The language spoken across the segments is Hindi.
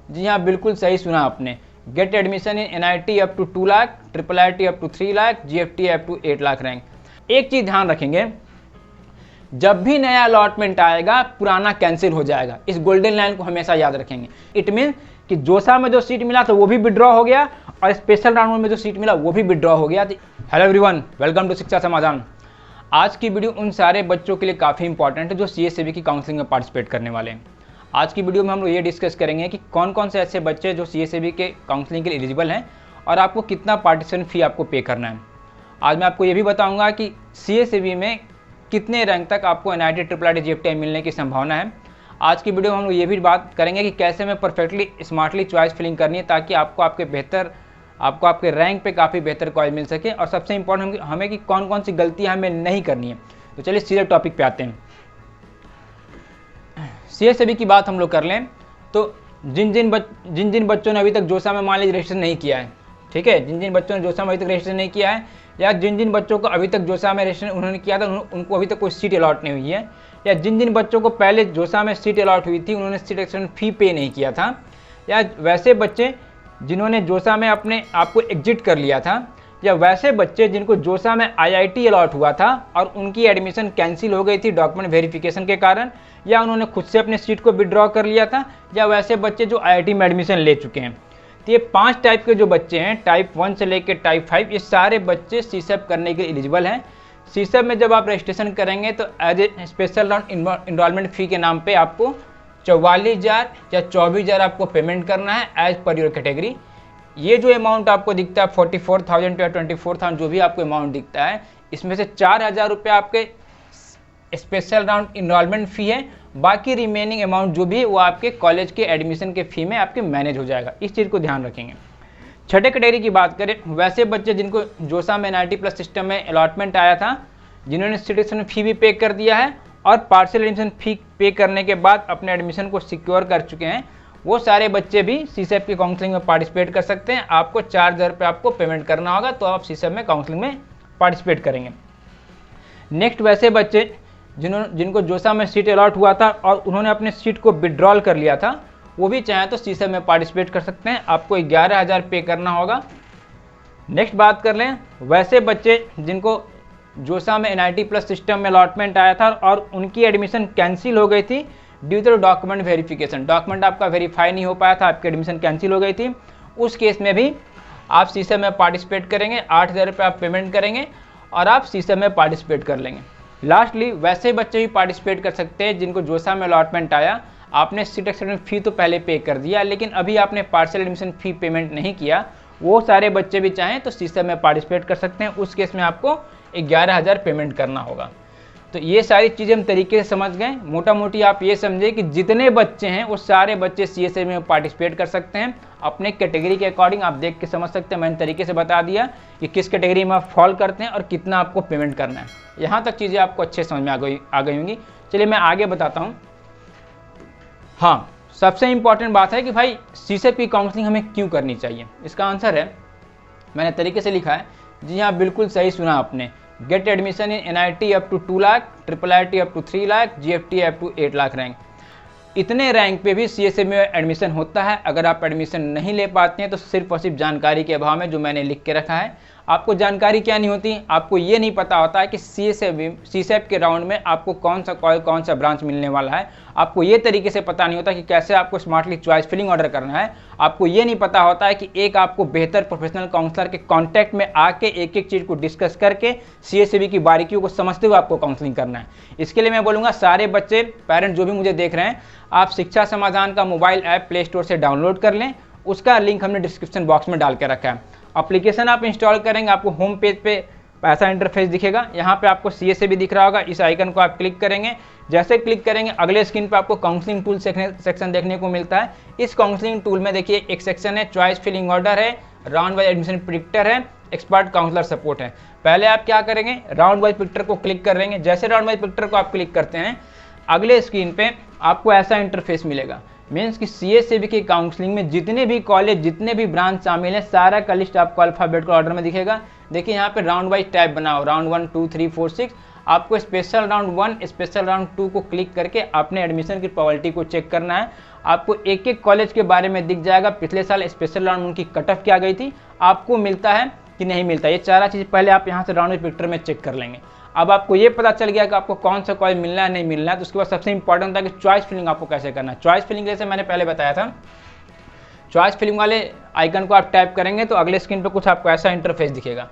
जी हाँ, बिल्कुल सही सुना आपने। Get admission in NIT up to 2 lakh, IIIT up to 3 lakh, GFT up to 8 lakh rank. एक चीज़ ध्यान रखेंगे, जब भी नया अलॉटमेंट आएगा पुराना कैंसिल हो जाएगा। इस गोल्डन लाइन को हमेशा याद रखेंगे। इट मीन कि जोसा में जो सीट मिला था वो भी विड्रॉ हो गया और स्पेशल राउंड में जो सीट मिला वो भी विड्रॉ हो गया। हेलो एवरीवन, वेलकम टू शिक्षा समाधान। आज की वीडियो उन सारे बच्चों के लिए काफ़ी इंपॉर्टेंट है जो CSAB की काउंसलिंग में पार्टिसिपेट करने वाले हैं। आज की वीडियो में हम लोग ये डिस्कस करेंगे कि कौन कौन से ऐसे बच्चे जो CSAB के काउंसलिंग के लिए एलिजिबल हैं और आपको कितना पार्टिसिपेशन फ़ी आपको पे करना है। आज मैं आपको ये भी बताऊंगा कि CSAB में कितने रैंक तक आपको NIT, IIIT, GFT मिलने की संभावना है। आज की वीडियो में हम लोग ये भी बात करेंगे कि कैसे में परफेक्टली स्मार्टली चॉइस फिलिंग करनी है ताकि आपको आपके रैंक पे काफ़ी बेहतर कॉलेज मिल सके। और सबसे इंपॉर्टेंट हमें कि कौन कौन सी गलतियाँ हमें नहीं करनी है। तो चलिए सीधे टॉपिक पे आते हैं। CSAB की बात हम लोग कर लें तो जिन जिन बच्चों ने अभी तक जोसा में मान लीजिए रजिस्टर नहीं किया है, ठीक है, जिन बच्चों ने जोसा में अभी तक रजिस्टर नहीं किया है या जिन बच्चों को अभी तक जोसा में रजिस्टर उन्होंने किया था उनको अभी तक कोई सीट अलॉट नहीं हुई है, या जिन बच्चों को पहले जोसा में सीट अलॉट हुई थी उन्होंने सीट रजिस्ट्रेशन फ़ी पे नहीं किया था, या वैसे बच्चे जिन्होंने जोसा में अपने आप को एग्जिट कर लिया था, या वैसे बच्चे जिनको जोसा में IIT अलॉट हुआ था और उनकी एडमिशन कैंसिल हो गई थी डॉक्यूमेंट वेरिफिकेशन के कारण, या उन्होंने खुद से अपने सीट को विड्रॉ कर लिया था, या वैसे बच्चे जो IIT में एडमिशन ले चुके हैं। तो ये 5 टाइप के जो बच्चे हैं, टाइप 1 से लेकर टाइप 5, ये सारे बच्चे CSAB करने के एलिजिबल हैं। CSAB में जब आप रजिस्ट्रेशन करेंगे तो as a special round enrollment fee के नाम पे आपको 44,000 या 24,000 आपको पेमेंट करना है एज पर योर कैटेगरी। ये जो अमाउंट आपको दिखता है 44,000 या 24,000 जो भी आपको अमाउंट दिखता है, इसमें से 4,000 रुपये आपके स्पेशल राउंड इनरोलमेंट फ़ी है। बाकी रिमेनिंग अमाउंट जो भी है वो आपके कॉलेज के एडमिशन के फ़ी में आपके मैनेज हो जाएगा। इस चीज़ को ध्यान रखेंगे। छठे कैटेगरी की बात करें, वैसे बच्चे जिनको जोसा में NIT प्लस सिस्टम में अलॉटमेंट आया था, जिन्होंने सीट रजिस्ट्रेशन फ़ी भी पे कर दिया है और पार्शियल एडमिशन फ़ी पे करने के बाद अपने एडमिशन को सिक्योर कर चुके हैं, वो सारे बच्चे भी CSAB की काउंसलिंग में पार्टिसिपेट कर सकते हैं। आपको 4,000 रुपये आपको पेमेंट करना होगा तो आप CSAB में काउंसलिंग में पार्टिसिपेट करेंगे। नेक्स्ट, वैसे बच्चे जिनको जोसा में सीट अलॉट हुआ था और उन्होंने अपने सीट को विड्रॉल कर लिया था, वो भी चाहें तो CSAB में पार्टिसिपेट कर सकते हैं। आपको 11,000 पे करना होगा। नेक्स्ट बात कर लें, वैसे बच्चे जिनको जोसा में NIT प्लस सिस्टम में अलॉटमेंट आया था और उनकी एडमिशन कैंसिल हो गई थी due to document verification, document आपका वेरीफाई नहीं हो पाया था, आपकी एडमिशन कैंसिल हो गई थी, उस केस में भी आप CSAB में पार्टिसिपेट करेंगे। 8,000 रुपये आप पेमेंट करेंगे और आप CSAB में पार्टिसिपेट कर लेंगे। लास्टली, वैसे बच्चे भी पार्टिसिपेट कर सकते हैं जिनको जोसा में अलॉटमेंट आया, आपने सीट एक्सटेंशन फ़ी तो पहले पे कर दिया लेकिन अभी आपने पार्शियल एडमिशन फ़ी पेमेंट नहीं किया, वो सारे बच्चे भी चाहें तो CSAB में पार्टिसिपेट कर सकते हैं। उस केस में आपको 11,000 पेमेंट करना होगा। तो ये सारी चीज़ें हम तरीके से समझ गए। मोटा मोटी आप ये समझे कि जितने बच्चे हैं वो सारे बच्चे CSAB में पार्टिसिपेट कर सकते हैं। अपने कैटेगरी के अकॉर्डिंग आप देख के समझ सकते हैं। मैंने तरीके से बता दिया कि किस कैटेगरी में आप फॉल करते हैं और कितना आपको पेमेंट करना है। यहाँ तक चीज़ें आपको अच्छे समझ में आ गई होंगी। चलिए मैं आगे बताता हूँ। हाँ, सबसे इम्पॉर्टेंट बात है कि भाई CSAB की काउंसलिंग हमें क्यों करनी चाहिए। इसका आंसर है, मैंने तरीके से लिखा है। जी हाँ, बिल्कुल सही सुना आपने। Get admission in NIT up to 2 lakh, IIIT up to 3 lakh, GFT up to 8 lakh rank. इतने रैंक पे भी CSAB में एडमिशन होता है। अगर आप एडमिशन नहीं ले पाते हैं तो सिर्फ और सिर्फ जानकारी के अभाव में, जो मैंने लिख के रखा है। आपको जानकारी क्या नहीं होती, आपको ये नहीं पता होता है कि CSAB के राउंड में आपको कौन सा ब्रांच मिलने वाला है। आपको ये तरीके से पता नहीं होता कि कैसे आपको स्मार्टली चॉइस फिलिंग ऑर्डर करना है। आपको ये नहीं पता होता है कि एक आपको बेहतर प्रोफेशनल काउंसलर के कांटेक्ट में आके एक एक चीज़ को डिस्कस करके CSAB की बारीकियों को समझते हुए आपको काउंसलिंग करना है। इसके लिए मैं बोलूँगा सारे बच्चे, पेरेंट जो भी मुझे देख रहे हैं, आप शिक्षा समाधान का मोबाइल ऐप प्ले स्टोर से डाउनलोड कर लें। उसका लिंक हमने डिस्क्रिप्शन बॉक्स में डाल के रखा है। एप्लीकेशन आप इंस्टॉल करेंगे, आपको होम पेज पे ऐसा इंटरफेस दिखेगा। यहाँ पे आपको CSAB दिख रहा होगा, इस आइकन को आप क्लिक करेंगे। जैसे क्लिक करेंगे अगले स्क्रीन पे आपको काउंसलिंग टूल सेक्शन देखने को मिलता है। इस काउंसलिंग टूल में देखिए एक सेक्शन है चॉइस फिलिंग ऑर्डर है, राउंड वाइज एडमिशन प्रिडिक्टर है, एक्सपर्ट काउंसलर सपोर्ट है। पहले आप क्या करेंगे, राउंड वाइज प्रिडिक्टर को क्लिक करेंगे। जैसे राउंड वाइज प्रिडिक्टर को आप क्लिक करते हैं, अगले स्क्रीन पे आपको ऐसा इंटरफेस मिलेगा। मीन्स कि CSAB की काउंसलिंग में जितने भी कॉलेज, जितने भी ब्रांच शामिल हैं, सारा का लिस्ट आपको अल्फाबेटिकल ऑर्डर में दिखेगा। देखिए यहाँ पे राउंड वाइज टाइप बनाओ, राउंड 1, 2, 3, 4, 6। आपको स्पेशल राउंड 1, स्पेशल राउंड 2 को क्लिक करके अपने एडमिशन की प्रोबेबिलिटी को चेक करना है। आपको एक एक कॉलेज के बारे में दिख जाएगा, पिछले साल स्पेशल राउंड उनकी कट ऑफ क्या गई थी, आपको मिलता है कि नहीं मिलता। ये सारा चीज़ पहले आप यहाँ से राउंड ऑफ पिक्चर में चेक कर लेंगे। अब आपको ये पता चल गया कि आपको कौन सा कॉलेज मिलना है नहीं मिलना है, तो उसके बाद सबसे इंपॉर्टेंट होता है कि चॉइस फिलिंग आपको कैसे करना है। चॉइस फिलिंग जैसे मैंने पहले बताया था, चॉइस फिलिंग वाले आइकन को आप टैप करेंगे तो अगले स्क्रीन पर कुछ आपको ऐसा इंटरफेस दिखेगा।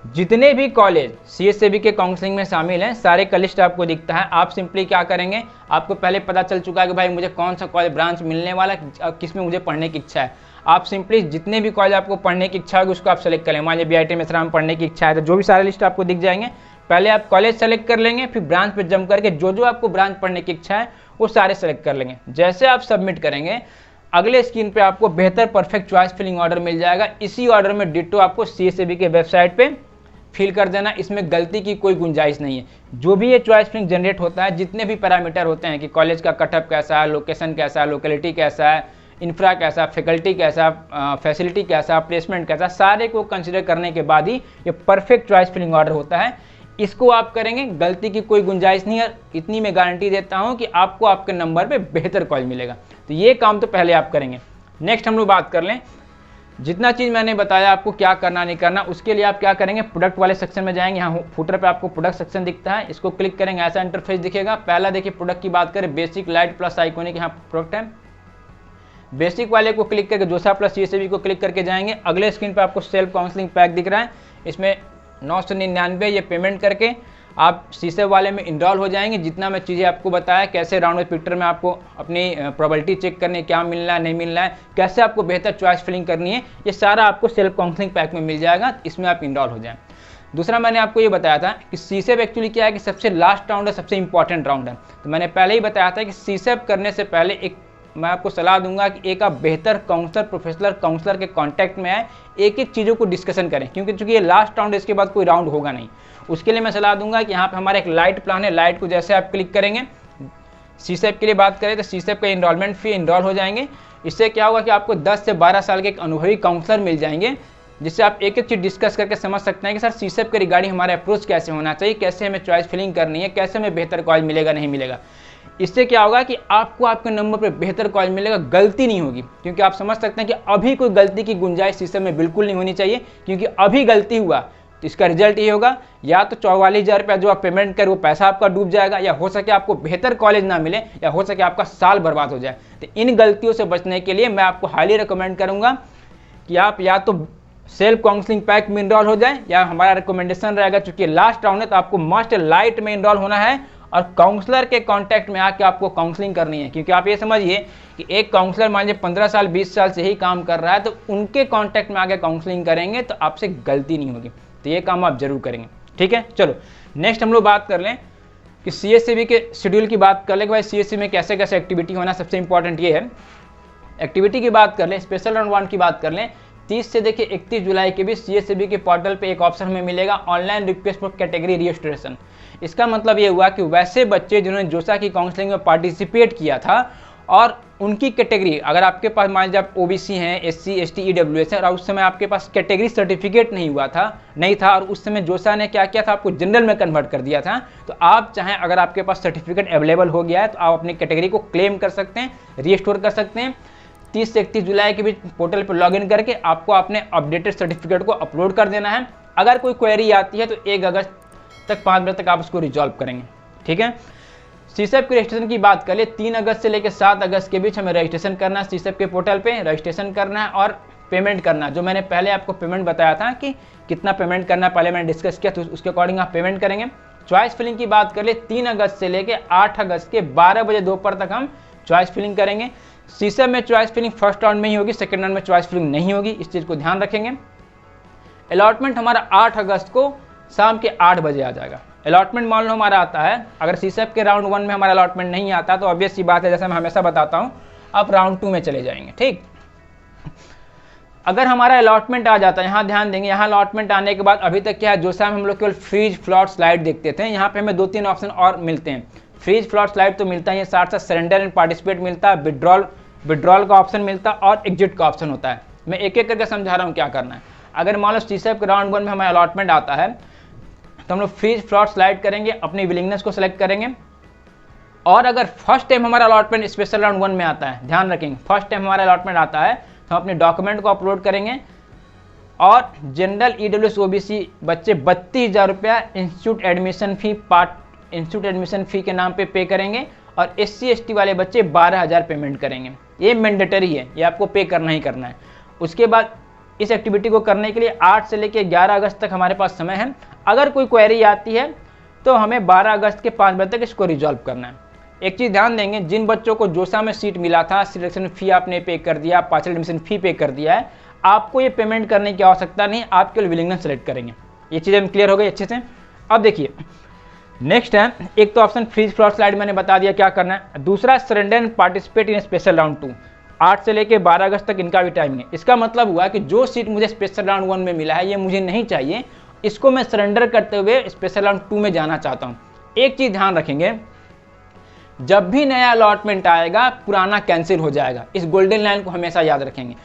जितने भी कॉलेज CSAB के काउंसलिंग में शामिल हैं सारे का लिस्ट आपको दिखता है। आप सिंपली क्या करेंगे, आपको पहले पता चल चुका है कि भाई मुझे कौन सा कॉलेज ब्रांच मिलने वाला है, किस में मुझे पढ़ने की इच्छा है। आप सिंपली जितने भी कॉलेज आपको पढ़ने की इच्छा होगी उसको आप सेलेक्ट करें। मान लीजिए BIT मेसरा में पढ़ने की इच्छा है तो जो भी सारे लिस्ट आपको दिख जाएंगे, पहले आप कॉलेज सेलेक्ट कर लेंगे, फिर ब्रांच पे जंप करके जो जो आपको ब्रांच पढ़ने की इच्छा है वो सारे सेलेक्ट कर लेंगे। जैसे आप सबमिट करेंगे अगले स्क्रीन पे आपको बेहतर परफेक्ट चॉइस फिलिंग ऑर्डर मिल जाएगा। इसी ऑर्डर में डिट्टो आपको CSAB के वेबसाइट पे फिल कर देना, इसमें गलती की कोई गुंजाइश नहीं है। जो भी ये चॉइस फिलिंग जनरेट होता है, जितने भी पैरामीटर होते हैं कि कॉलेज का कटअप कैसा है, लोकेशन कैसा है, लोकेलिटी कैसा है, इंफ्रा कैसा, फैकल्टी कैसा, फैसिलिटी कैसा, प्लेसमेंट कैसा, सारे को कंसिडर करने के बाद ही ये परफेक्ट चॉइस फिलिंग ऑर्डर होता है। इसको आप करेंगे, गलती की कोई गुंजाइश नहीं है। इतनी मैं गारंटी देता हूँ कि आपको आपके नंबर पे बेहतर कॉलेज मिलेगा। तो ये काम तो पहले आप करेंगे। नेक्स्ट हम लोग बात कर लें, जितना चीज़ मैंने बताया आपको क्या करना नहीं करना, उसके लिए आप क्या करेंगे, प्रोडक्ट वाले सेक्शन में जाएंगे। यहाँ फुटर पे आपको प्रोडक्ट सेक्शन दिखता है, इसको क्लिक करेंगे, ऐसा इंटरफेस दिखेगा। पहला देखिए प्रोडक्ट की बात करें, बेसिक लाइट प्लस आइकॉनिक, यहाँ प्रोडक्ट है। बेसिक वाले को क्लिक करके जोसा प्लस CSAB को क्लिक करके जाएंगे। अगले स्क्रीन पर आपको सेल्फ काउंसलिंग पैक दिख रहा है, इसमें 999 ये पेमेंट करके आप CSAB वाले में इनरोल हो जाएंगे। जितना मैं चीज़ें आपको बताया, कैसे राउंड ऑफ पिक्चर में आपको अपनी प्रोबेबिलिटी चेक करनी है, क्या मिलना है नहीं मिलना है, कैसे आपको बेहतर चॉइस फिलिंग करनी है, ये सारा आपको सेल्फ काउंसलिंग पैक में मिल जाएगा। इसमें आप इनरोल हो जाएं। दूसरा मैंने आपको ये बताया था कि CSAB एक्चुअली क्या है कि सबसे लास्ट राउंड है, सबसे इंपॉर्टेंट राउंड है। तो मैंने पहले ही बताया था कि CSAB करने से पहले मैं आपको सलाह दूंगा कि एक आप बेहतर काउंसलर, प्रोफेशनल काउंसलर के कांटेक्ट में आए, एक एक चीज़ों को डिस्कशन करें, क्योंकि चूंकि ये लास्ट राउंड है, इसके बाद कोई राउंड होगा नहीं। उसके लिए मैं सलाह दूंगा कि यहाँ पे हमारा एक लाइट प्लान है, लाइट को जैसे आप क्लिक करेंगे, CSAB के लिए बात करें तो CSAB का इनरोलमेंट फी इनरोल हो जाएंगे। इससे क्या होगा कि आपको 10 से 12 साल के एक अनुभवी काउंसलर मिल जाएंगे, जिससे आप एक एक चीज़ डिस्कस करके समझ सकते हैं कि सर CSAB के रिगार्डिंग हमारा अप्रोच कैसे होना चाहिए, कैसे हमें चॉइस फिलिंग करनी है, कैसे हमें बेहतर कॉलेज मिलेगा नहीं मिलेगा। इससे क्या होगा कि आपको आपके नंबर पे बेहतर कॉलेज मिलेगा, गलती नहीं होगी। क्योंकि आप समझ सकते हैं कि अभी कोई गलती की गुंजाइश CSAB में बिल्कुल नहीं होनी चाहिए, क्योंकि अभी गलती हुआ तो इसका रिजल्ट ये होगा, या तो 44,000 रुपया जो आप पेमेंट कर वो पैसा आपका डूब जाएगा, या हो सके आपको बेहतर कॉलेज ना मिले, या हो सके आपका साल बर्बाद हो जाए। तो इन गलतियों से बचने के लिए मैं आपको हाईली रिकमेंड करूंगा कि आप या तो सेल्फ काउंसलिंग पैक में इनरोल हो जाए, या हमारा रिकमेंडेशन रहेगा, चूंकि लास्ट राउंड है तो आपको मस्ट लाइट में इनरोल होना है और काउंसलर के कांटेक्ट में आके आपको काउंसलिंग करनी है। क्योंकि आप ये समझिए कि एक काउंसलर मान लीजिए 15 साल 20 साल से ही काम कर रहा है, तो उनके कांटेक्ट में आके काउंसलिंग करेंगे तो आपसे गलती नहीं होगी। तो ये काम आप जरूर करेंगे, ठीक है। चलो नेक्स्ट हम लोग बात कर लें कि CSAB के शेड्यूल की बात कर लें कि भाई CSAB में कैसे कैसे एक्टिविटी होना, सबसे इंपॉर्टेंट ये है। एक्टिविटी की बात कर लें, स्पेशल राउंड 1 की बात कर लें, 30 से देखिए 31 जुलाई के बीच CSAB के पोर्टल पे एक ऑप्शन हमें मिलेगा, online request for category registration. इसका मतलब ये हुआ कि वैसे बच्चे जिन्होंने जोसा की काउंसलिंग में पार्टिसिपेट किया था और उनकी कैटेगरी, अगर आपके पास मान लीजिए आप OBC हैं, SC ST EWS है, और उस समय आपके पास कैटेगरी सर्टिफिकेट नहीं था और उस समय जोसा ने क्या किया था, आपको जनरल में कन्वर्ट कर दिया था, तो आप चाहें अगर आपके पास सर्टिफिकेट अवेलेबल हो गया है तो आप अपनी कैटेगरी को क्लेम कर सकते हैं, रीस्टोर कर सकते हैं। 30 से 31 जुलाई के बीच पोर्टल पर लॉगिन करके आपको अपने अपडेटेड सर्टिफिकेट को अपलोड कर देना है। अगर कोई क्वेरी आती है तो 1 अगस्त तक 5 बजे तक आप उसको रिजॉल्व करेंगे, ठीक है। CSAB के रजिस्ट्रेशन की बात करें, 3 अगस्त से लेकर 7 अगस्त के बीच हमें रजिस्ट्रेशन करना है, CSAB के पोर्टल पे रजिस्ट्रेशन करना है और पेमेंट करना है। जो मैंने पहले आपको पेमेंट बताया था कि कितना पेमेंट करना है, पहले मैंने डिस्कस किया, तो उसके अकॉर्डिंग आप पेमेंट करेंगे। चॉइस फिलिंग की बात कर ले, 3 अगस्त से लेकर 8 अगस्त के 12 बजे दोपहर तक हम चॉइस फिलिंग करेंगे। CSAB में चॉइस फिलिंग फर्स्ट राउंड में ही होगी, सेकेंड राउंड में चॉइस फिलिंग नहीं होगी, इस चीज़ को ध्यान रखेंगे। अलॉटमेंट हमारा 8 अगस्त को शाम के 8 बजे आ जाएगा। अलॉटमेंट मान लो हमारा आता है, अगर CSAB के राउंड 1 में हमारा अलॉटमेंट नहीं आता तो ऑब्वियस सी बात है, जैसे मैं हमेशा बताता हूँ, आप राउंड 2 में चले जाएंगे, ठीक। अगर हमारा अलॉटमेंट आ जाता है, यहाँ ध्यान देंगे, यहाँ अलॉटमेंट आने के बाद अभी तक क्या है, जोसा में हम लोग केवल फ्रीज फ्लॉट स्लाइड देखते थे, यहाँ पे हमें 2-3 ऑप्शन और मिलते हैं। फ्रीज फ्लॉट स्लाइड तो मिलता है, साथ साथ सरेंडर एंड पार्टिसिपेट मिलता है, विड्रॉल का ऑप्शन मिलता है और एग्जिट का ऑप्शन होता है। मैं एक एक करके समझा रहा हूँ क्या करना है। अगर मान लो CSAB के राउंड 1 में हमें अलॉटमेंट आता है तो हम लोग फ्रीज फ्लॉट स्लाइड करेंगे, अपनी विलिंगनेस को सिलेक्ट करेंगे, और अगर फर्स्ट टाइम हमारा अलॉटमेंट स्पेशल राउंड 1 में आता है, ध्यान रखेंगे फर्स्ट टाइम हमारा अलॉटमेंट आता है तो हम अपने डॉक्यूमेंट को अपलोड करेंगे और जनरल ईडब्ल्यूएस ओबीसी बच्चे 32,000 रुपया इंस्टीट्यूट एडमिशन फ़ी के नाम पे करेंगे और SC ST वाले बच्चे 12,000 पेमेंट करेंगे। ये मैंडेटरी है, ये आपको पे करना ही करना है। उसके बाद इस एक्टिविटी को करने के लिए 8 से लेकर 11 अगस्त तक हमारे पास समय है। अगर कोई क्वेरी आती है तो हमें 12 अगस्त के 5 बजे तक इसको रिजॉल्व करना है। एक चीज़ ध्यान देंगे, जिन बच्चों को जोसा में सीट मिला था, सिलेक्शन फ़ी आपने पे कर दिया, पार्शियल एडमिशन फ़ी पे कर दिया है, आपको ये पेमेंट करने की आवश्यकता नहीं, आप केवल विलिंगनेस सेलेक्ट करेंगे। ये चीज़ें हम क्लियर हो गई अच्छे से। अब देखिए नेक्स्ट है, एक तो ऑप्शन फ्रीज फ्लॉट स्लाइड मैंने बता दिया क्या करना है। दूसरा surrender and participate in special round 2, 8 से लेकर 12 अगस्त तक इनका भी टाइमिंग है। इसका मतलब हुआ कि जो सीट मुझे स्पेशल राउंड 1 में मिला है ये मुझे नहीं चाहिए, इसको मैं सरेंडर करते हुए स्पेशल राउंड 2 में जाना चाहता हूँ। एक चीज़ ध्यान रखेंगे, जब भी नया अलॉटमेंट आएगा पुराना कैंसिल हो जाएगा, इस गोल्डन लाइन को हमेशा याद रखेंगे।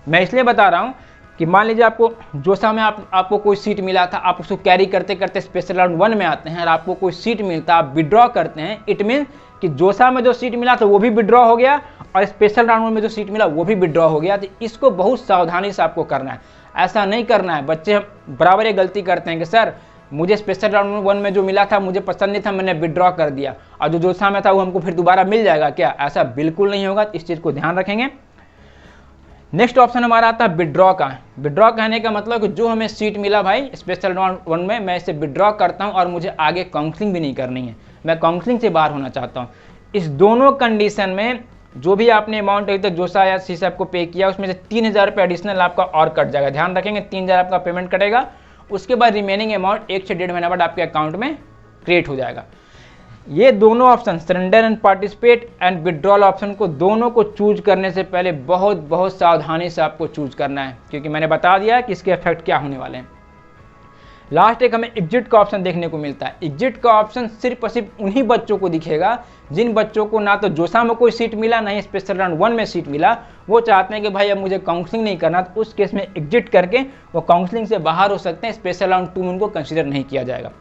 मैं इसलिए बता रहा हूँ कि मान लीजिए आपको जोसा में आपको कोई सीट मिला था, आप उसको कैरी करते करते स्पेशल राउंड 1 में आते हैं और आपको कोई सीट मिलता है, आप विड्रॉ करते हैं, इट मीन कि जोसा में जो सीट मिला था वो भी विड्रॉ हो गया और स्पेशल राउंड में जो सीट मिला वो भी विड्रॉ हो गया। तो इसको बहुत सावधानी से आपको करना है, ऐसा नहीं करना है। बच्चे बराबर ये गलती करते हैं कि सर मुझे स्पेशल राउंड 1 में जो मिला था मुझे पसंद नहीं था, मैंने विड्रॉ कर दिया और जो जोसा में था वो हमको फिर दोबारा मिल जाएगा क्या? ऐसा बिल्कुल नहीं होगा, इस चीज़ को ध्यान रखेंगे। नेक्स्ट ऑप्शन हमारा आता है विड्रॉ का। विड्रॉ कहने का मतलब कि जो हमें सीट मिला भाई स्पेशल राउंड 1 में, मैं इसे विड्रॉ करता हूं और मुझे आगे काउंसलिंग भी नहीं करनी है, मैं काउंसलिंग से बाहर होना चाहता हूं। इस दोनों कंडीशन में जो भी आपने अमाउंट अभी तक जोसा या सीसैप को पे किया उसमें से 3,000 रुपये एडिशनल आपका और कट जाएगा। ध्यान रखेंगे 3,000 आपका पेमेंट कटेगा, उसके बाद रिमेनिंग अमाउंट 1 से 1.5 महीना बाद आपके अकाउंट में क्रिएट हो जाएगा। ये दोनों option surrender and participate and withdrawal option को दोनों को चूज करने से पहले बहुत सावधानी से आपको चूज करना है, क्योंकि मैंने बता दिया कि इसके इफेक्ट क्या होने वाले हैं। लास्ट एक हमें एग्जिट का ऑप्शन देखने को मिलता है। एग्जिट का ऑप्शन सिर्फ और सिर्फ उन्हीं बच्चों को दिखेगा जिन बच्चों को ना तो जोसा में कोई सीट मिला ना ही स्पेशल राउंड 1 में सीट मिला। वो चाहते हैं कि भाई अब मुझे काउंसलिंग नहीं करना, तो उस केस में एग्जिट करके वो काउंसलिंग से बाहर हो सकते हैं, स्पेशल राउंड 2 में उनको कंसिडर नहीं किया जाएगा।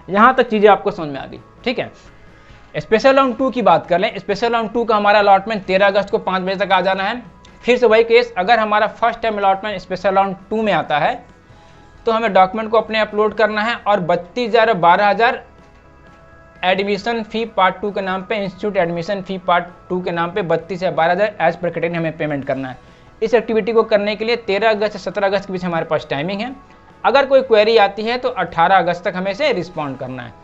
यहाँ तक चीज़ें आपको समझ में आ गई, ठीक है। स्पेशल राउंड 2 की बात कर लें। स्पेशल राउंड 2 का हमारा अलॉटमेंट 13 अगस्त को 5 बजे तक आ जाना है। फिर से वही केस, अगर हमारा first time allotment special round 2 में आता है तो हमें डॉक्यूमेंट को अपने अपलोड करना है और 32,000 और 12,000 एडमिशन फ़ी पार्ट 2 के नाम पे, इंस्टीट्यूट एडमिशन फ़ी पार्ट 2 के नाम पे 32 या 12,000 एज पर कैटेगरी हमें पेमेंट करना है। इस एक्टिविटी को करने के लिए 13 अगस्त से 17 अगस्त के बीच हमारे पास टाइमिंग है। अगर कोई क्वेरी आती है तो 18 अगस्त तक हमें इसे रिस्पॉन्ड करना है।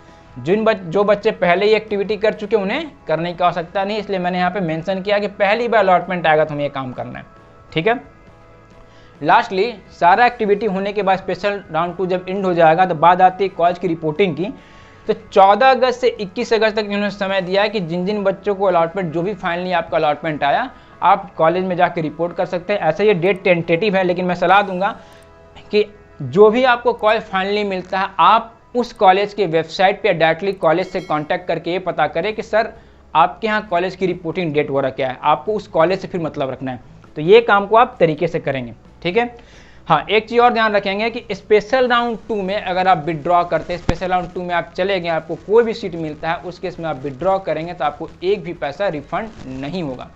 जो बच्चे पहले ही एक्टिविटी कर चुके उन्हें करने की आवश्यकता नहीं, इसलिए मैंने यहाँ पे मेंशन किया कि पहली बार अलॉटमेंट आएगा तो हमें ये काम करना है, ठीक है। लास्टली सारा एक्टिविटी होने के बाद स्पेशल राउंड 2 जब एंड हो जाएगा तो बात आती है कॉलेज की रिपोर्टिंग की। तो 14 अगस्त से 21 अगस्त तक इन्होंने समय दिया है कि जिन जिन बच्चों को अलॉटमेंट, जो भी फाइनली आपका अलॉटमेंट आया, आप कॉलेज में जाकर रिपोर्ट कर सकते हैं। ऐसा ये डेट टेंटेटिव है, लेकिन मैं सलाह दूंगा कि जो भी आपको कॉलेज फाइनली मिलता है आप उस कॉलेज के वेबसाइट पे डायरेक्टली कॉलेज से कांटेक्ट करके ये पता करें कि सर आपके यहाँ कॉलेज की रिपोर्टिंग डेट वगैरह क्या है, आपको उस कॉलेज से फिर मतलब रखना है। तो ये काम को आप तरीके से करेंगे, ठीक है। हाँ, एक चीज़ और ध्यान रखेंगे कि स्पेशल राउंड 2 में अगर आप विड्रॉ करते हैं, स्पेशल राउंड 2 में आप चले गए, आपको कोई भी सीट मिलता है, उस केस में आप विड्रॉ करेंगे तो आपको एक भी पैसा रिफंड नहीं होगा।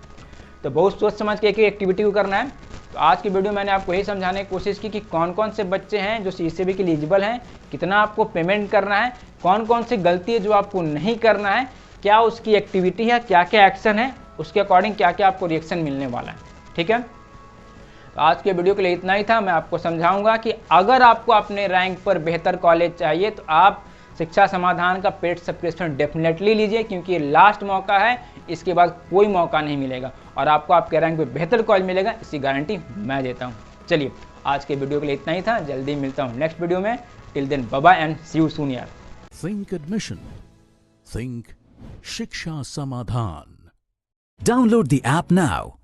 तो बहुत सोच समझ के एक एक्टिविटी को करना है। तो आज की वीडियो मैंने आपको यही समझाने की कोशिश की कि कौन कौन से बच्चे हैं जो सीसीबी के लिए एलिजिबल हैं, कितना आपको पेमेंट करना है, कौन कौन सी गलती है जो आपको नहीं करना है, क्या उसकी एक्टिविटी है, क्या क्या एक्शन है, उसके अकॉर्डिंग क्या क्या आपको रिएक्शन मिलने वाला है, ठीक है। तो आज के वीडियो के लिए इतना ही था। मैं आपको समझाऊंगा कि अगर आपको अपने रैंक पर बेहतर कॉलेज चाहिए तो आप शिक्षा समाधान का पेड सब्सक्रिप्शन डेफिनेटली लीजिए, क्योंकि ये लास्ट मौका है, इसके बाद कोई मौका नहीं मिलेगा और आपको आपके रैंक पे बेहतर कॉलेज मिलेगा, इसकी गारंटी मैं देता हूँ। चलिए आज के वीडियो के लिए इतना ही था, जल्दी मिलता हूँ नेक्स्ट वीडियो में। Till then bye bye and see you soon यार। थिंक एडमिशन, थिंक शिक्षा समाधान। Download the app now